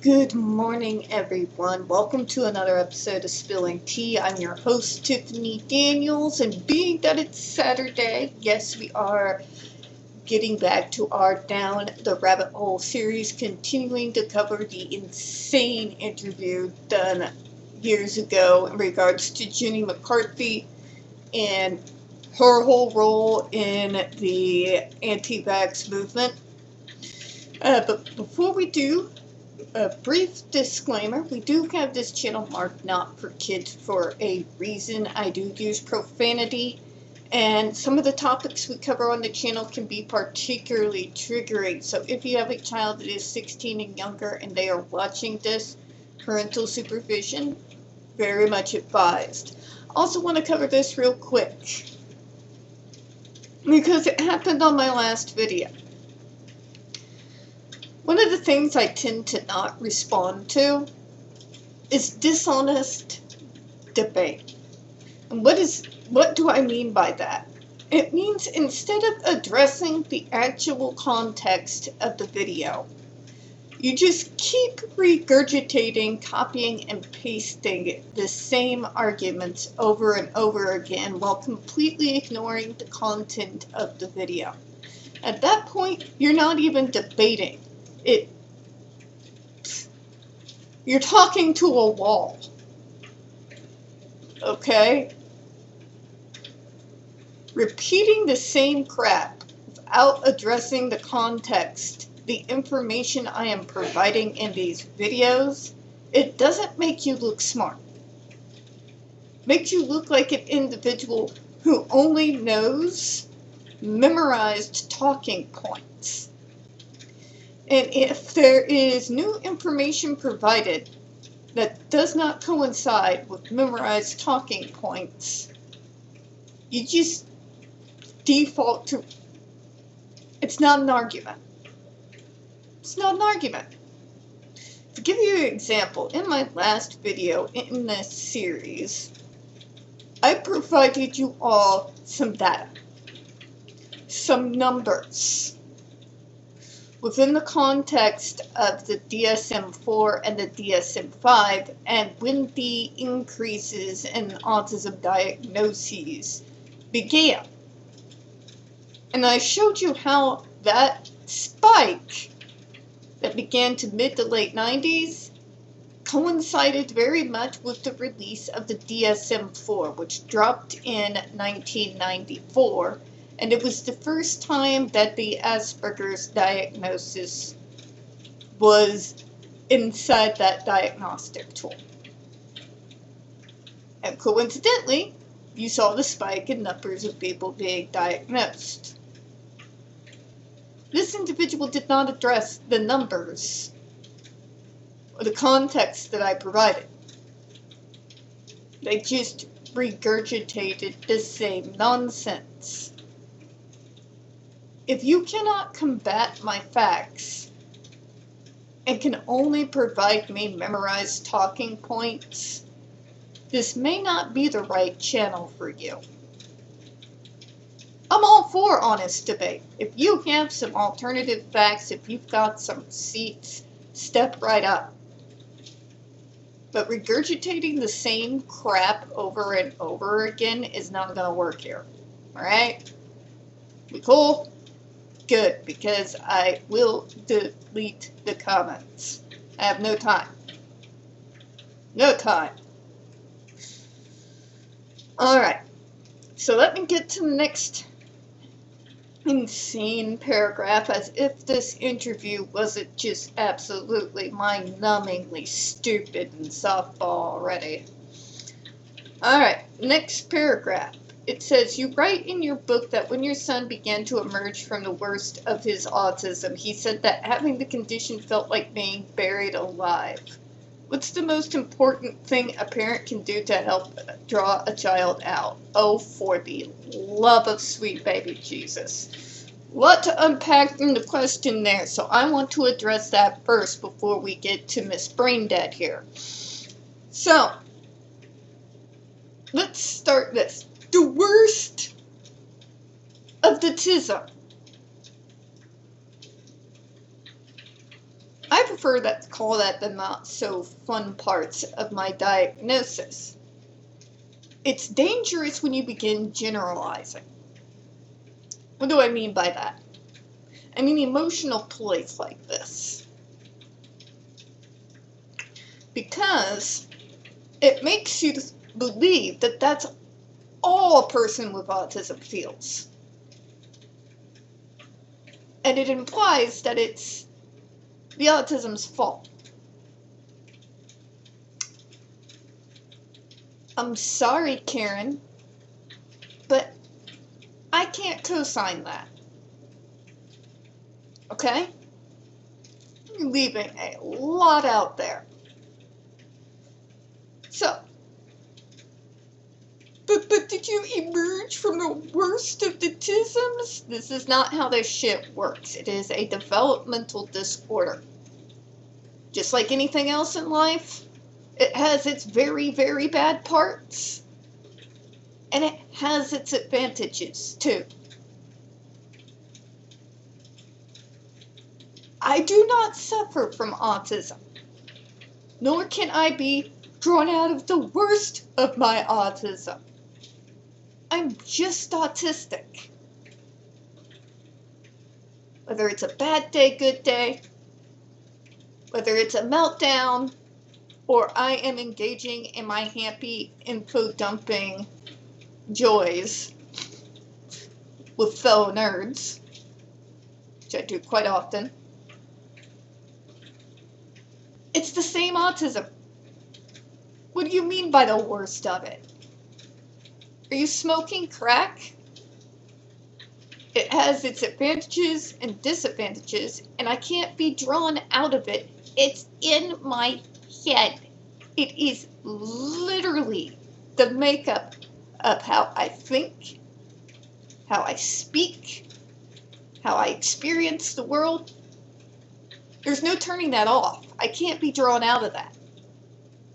Good morning, everyone. Welcome to another episode of Spilling Tea. I'm your host, Tiffany Daniels, and being that it's Saturday, yes, we are getting back to our Down the Rabbit Hole series, continuing to cover the insane interview done years ago in regards to Jenny McCarthy and her whole role in the anti-vax movement. But before we do, a brief disclaimer, we do have this channel marked not for kids for a reason. I do use profanity, and some of the topics we cover on the channel can be particularly triggering. So if you have a child that is 16 and younger and they are watching this, parental supervision, very much advised. Also want to cover this real quick, because it happened on my last video. One of the things I tend to not respond to is dishonest debate. And what do I mean by that? It means instead of addressing the actual context of the video, you just keep regurgitating, copying, and pasting the same arguments over and over again while completely ignoring the content of the video. At that point, you're not even debating. You're talking to a wall, okay? Repeating the same crap without addressing the context, the information I am providing in these videos, it doesn't make you look smart. It makes you look like an individual who only knows memorized talking points. And if there is new information provided that does not coincide with memorized talking points, you just default to, it's not an argument. It's not an argument. To give you an example, in my last video in this series, I provided you all some data, some numbers, within the context of the DSM-4 and the DSM-5, and when the increases in autism diagnoses began. And I showed you how that spike that began to mid to late 90s coincided very much with the release of the DSM-4, which dropped in 1994. And it was the first time that the Asperger's diagnosis was inside that diagnostic tool. And coincidentally, you saw the spike in numbers of people being diagnosed. This individual did not address the numbers or the context that I provided. They just regurgitated the same nonsense. If you cannot combat my facts and can only provide me memorized talking points, this may not be the right channel for you. I'm all for honest debate. If you have some alternative facts, if you've got some receipts, step right up. But regurgitating the same crap over and over again is not going to work here. Alright? We cool? Good, because I will delete the comments. I have no time. No time. Alright, so let me get to the next insane paragraph, as if this interview wasn't just absolutely mind-numbingly stupid and softball already. Alright, next paragraph. It says, you write in your book that when your son began to emerge from the worst of his autism, he said that having the condition felt like being buried alive. What's the most important thing a parent can do to help draw a child out? Oh, for the love of sweet baby Jesus. A lot to unpack in the question there, so I want to address that first before we get to Miss Braindead here. So, let's start this. The worst of the tism. I prefer to call that the not so fun parts of my diagnosis. It's dangerous when you begin generalizing. What do I mean by that? I mean emotional toys like this. Because it makes you believe that that's all a person with autism feels. And it implies that it's the autism's fault. I'm sorry, Karen, but I can't co-sign that. Okay? You're leaving a lot out there. So, but did you emerge from the worst of the tisms? This is not how this shit works. It is a developmental disorder. Just like anything else in life, it has its very, very bad parts. And it has its advantages, too. I do not suffer from autism, nor can I be drawn out of the worst of my autism. I'm just autistic. Whether it's a bad day, good day, whether it's a meltdown, or I am engaging in my happy info dumping joys with fellow nerds, which I do quite often. It's the same autism. What do you mean by the worst of it? Are you smoking crack? It has its advantages and disadvantages, and I can't be drawn out of it. It's in my head. It is literally the makeup of how I think, how I speak, how I experience the world. There's no turning that off. I can't be drawn out of that.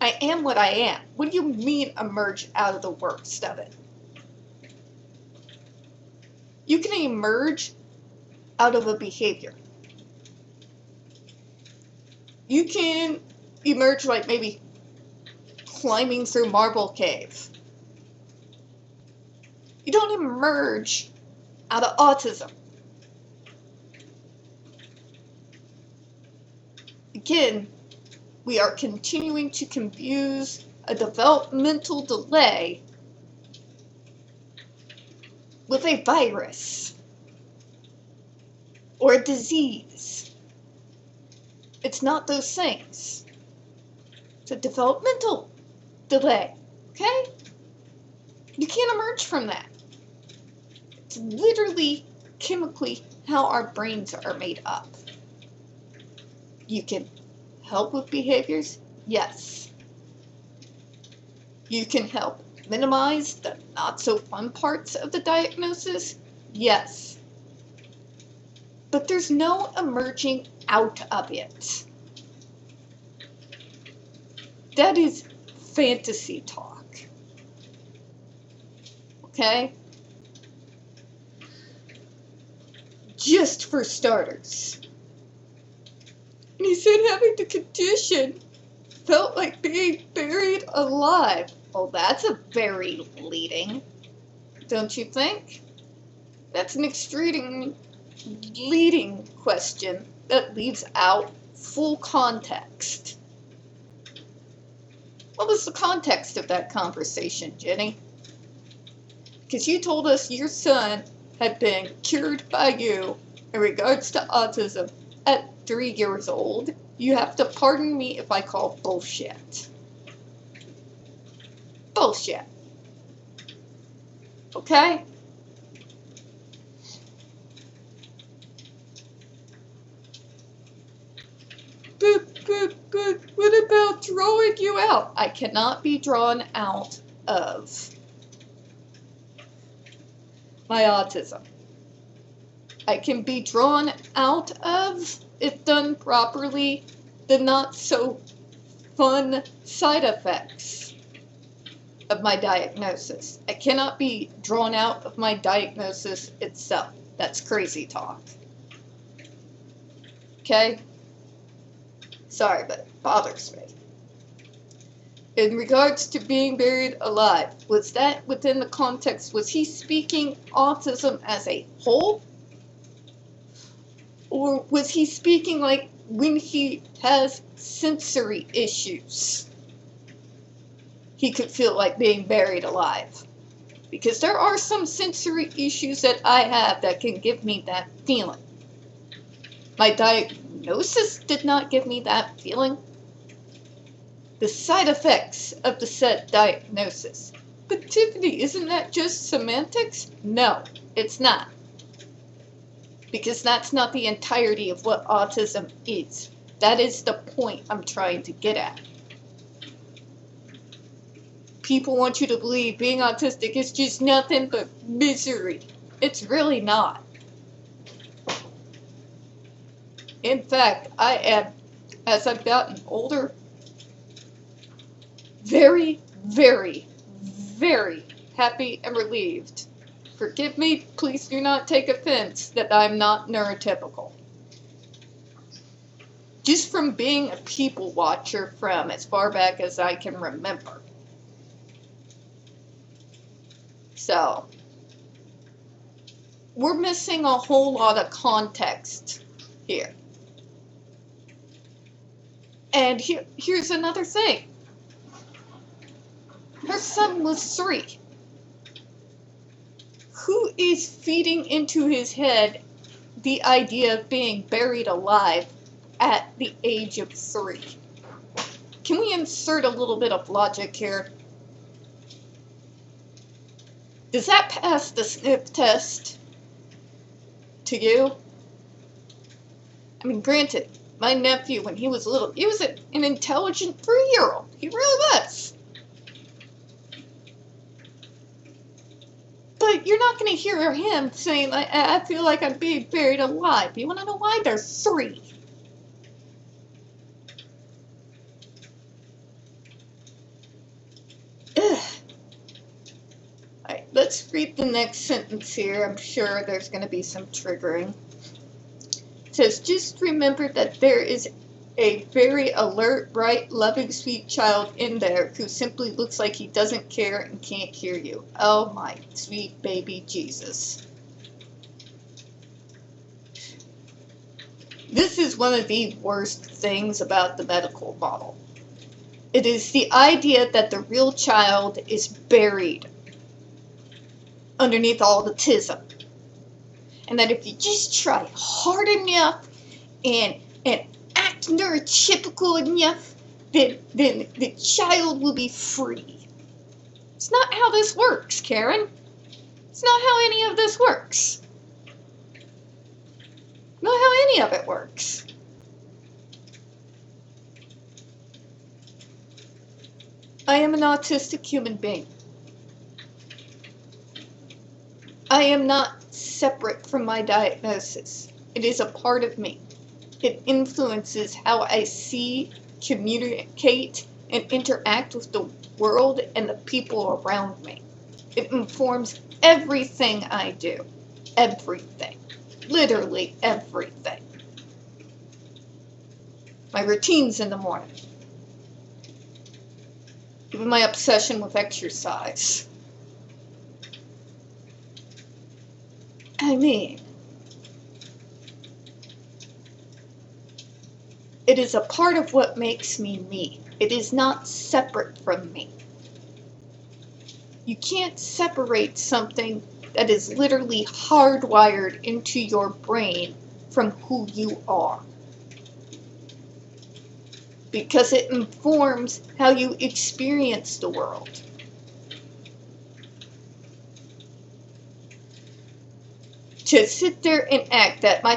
I am what I am. What do you mean emerge out of the worst of it? You can emerge out of a behavior. You can emerge like maybe climbing through Marble Cave. You don't emerge out of autism. Again, we are continuing to confuse a developmental delay with a virus or a disease. It's not those things. It's a developmental delay, okay? You can't emerge from that. It's literally chemically how our brains are made up. You can help with behaviors, yes. You can help minimize the not so fun parts of the diagnosis, yes. But there's no emerging out of it. That is fantasy talk. Okay? Just for starters. And he said having the condition felt like being buried alive. Well, that's a very leading, don't you think? That's an extreme leading question that leaves out full context. What was the context of that conversation, Jenny? Because you told us your son had been cured by you in regards to autism at 3 years old. You have to pardon me if I call bullshit. Bullshit. Okay? But what about drawing you out? I cannot be drawn out of my autism. I can be drawn out of, if done properly, the not so fun side effects of my diagnosis. I cannot be drawn out of my diagnosis itself. That's crazy talk. Okay? Sorry, but it bothers me. In regards to being buried alive, was that within the context, was he speaking autism as a whole? Or was he speaking like when he has sensory issues, he could feel like being buried alive? Because there are some sensory issues that I have that can give me that feeling. My diagnosis did not give me that feeling. The side effects of the said diagnosis. But Tiffany, isn't that just semantics? No, it's not. Because that's not the entirety of what autism is. That is the point I'm trying to get at. People want you to believe being autistic is just nothing but misery. It's really not. In fact, I am, as I've gotten older, very, very, very happy and relieved. Forgive me, please do not take offense that I'm not neurotypical. Just from being a people watcher from as far back as I can remember. So, we're missing a whole lot of context here. And here's another thing. Her son was 3. Who is feeding into his head the idea of being buried alive at the age of 3? Can we insert a little bit of logic here? Does that pass the sniff test to you? I mean, granted, my nephew, when he was little, he was an intelligent 3-year-old. He really was. But you're not going to hear him saying, I feel like I'm being buried alive. You want to know why? They're 3. Ugh. Alright, let's read the next sentence here. I'm sure there's going to be some triggering. It says, just remember that there is a very alert, bright, loving, sweet child in there who simply looks like he doesn't care and can't hear you. Oh my sweet baby Jesus. This is one of the worst things about the medical model. It is the idea that the real child is buried underneath all the autism. And that if you just try hard enough and act neurotypical enough, then the child will be free. It's not how this works, Karen. It's not how any of this works. Not how any of it works. I am an autistic human being. I am not separate from my diagnosis. It is a part of me. It influences how I see, communicate, and interact with the world and the people around me. It informs everything I do. Everything. Literally everything. My routines in the morning. Even my obsession with exercise. I mean, it is a part of what makes me me. It is not separate from me. You can't separate something that is literally hardwired into your brain from who you are. Because it informs how you experience the world. To sit there and act that my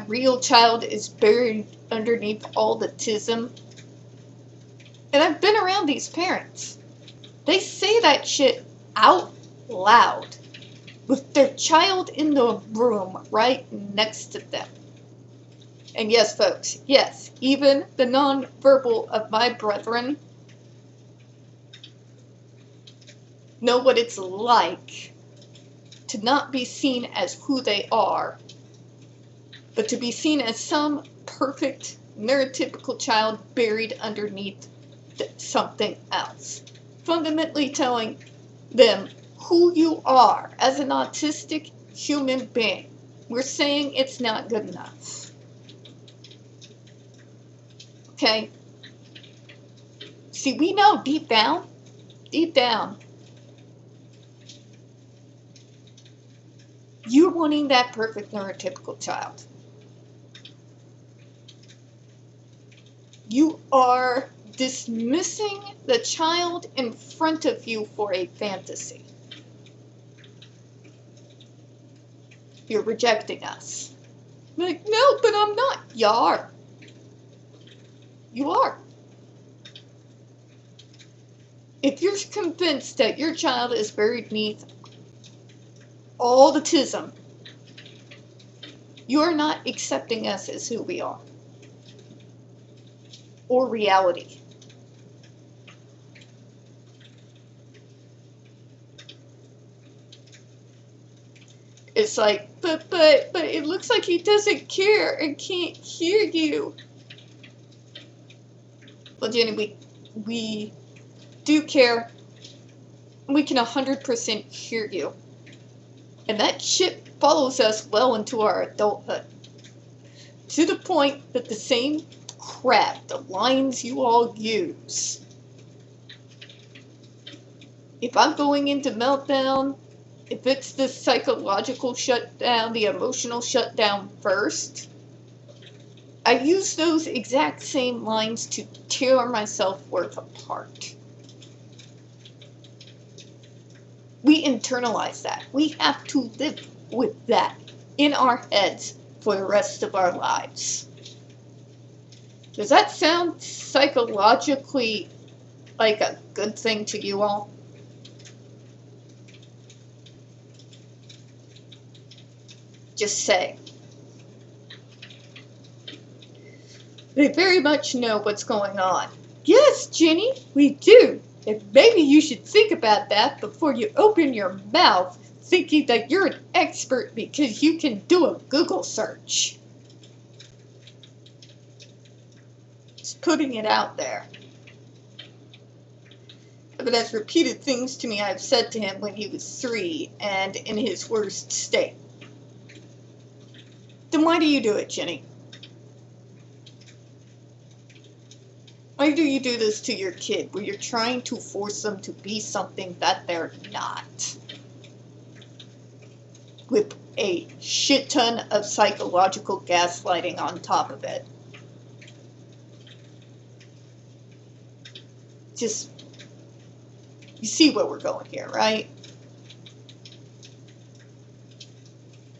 real child is buried underneath all the autism. And I've been around these parents. They say that shit out loud with their child in the room right next to them. And yes, folks, yes, even the non-verbal of my brethren know what it's like to not be seen as who they are, but to be seen as some perfect neurotypical child buried underneath something else. Fundamentally telling them who you are as an autistic human being. We're saying it's not good enough. Okay? See, we know deep down, you're wanting that perfect neurotypical child. You are dismissing the child in front of you for a fantasy. You're rejecting us. Like, no, but I'm not. You are. You are. If you're convinced that your child is buried beneath autism, you are not accepting us as who we are. Or reality. It's like, but it looks like he doesn't care and can't hear you. Well, Jenny, we do care. We can 100% hear you. And that shit follows us well into our adulthood. To the point that the same crap, the lines you all use. If I'm going into meltdown, if it's the psychological shutdown, the emotional shutdown first, I use those exact same lines to tear my self-worth apart. We internalize that. We have to live with that in our heads for the rest of our lives. Does that sound psychologically like a good thing to you all? Just say. They very much know what's going on. Yes, Jenny, we do. And maybe you should think about that before you open your mouth thinking that you're an expert because you can do a Google search. Just putting it out there. But as repeated things to me I've said to him when he was 3 and in his worst state. Then why do you do it, Jenny? Why do you do this to your kid, where you're trying to force them to be something that they're not? With a shit ton of psychological gaslighting on top of it. Just, you see where we're going here, right?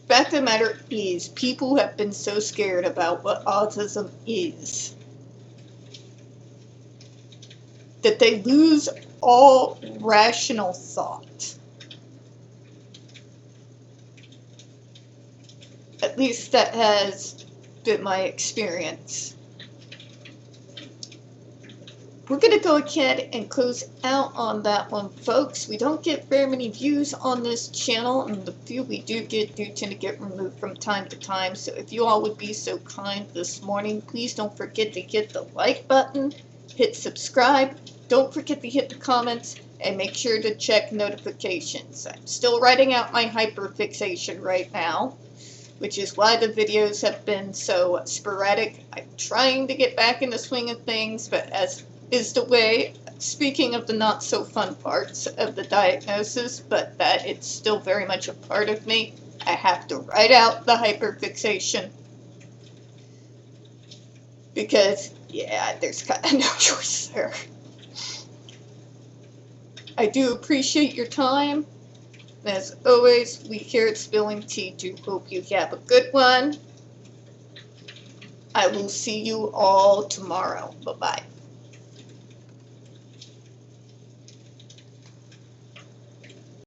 Fact of the matter is, people have been so scared about what autism is that they lose all rational thought. At least that has been my experience. We're going to go ahead and close out on that one, folks. We don't get very many views on this channel, and the few we do tend to get removed from time to time. So if you all would be so kind this morning, please don't forget to hit the like button, hit subscribe, don't forget to hit the comments, and make sure to check notifications. I'm still writing out my hyperfixation right now, which is why the videos have been so sporadic. I'm trying to get back in the swing of things, but as is the way, speaking of the not so fun parts of the diagnosis, but that it's still very much a part of me, I have to write out the hyperfixation. Because, yeah, there's kind of no choice there. I do appreciate your time. As always, we here at Spilling Tea do hope you have a good one. I will see you all tomorrow. Bye-bye.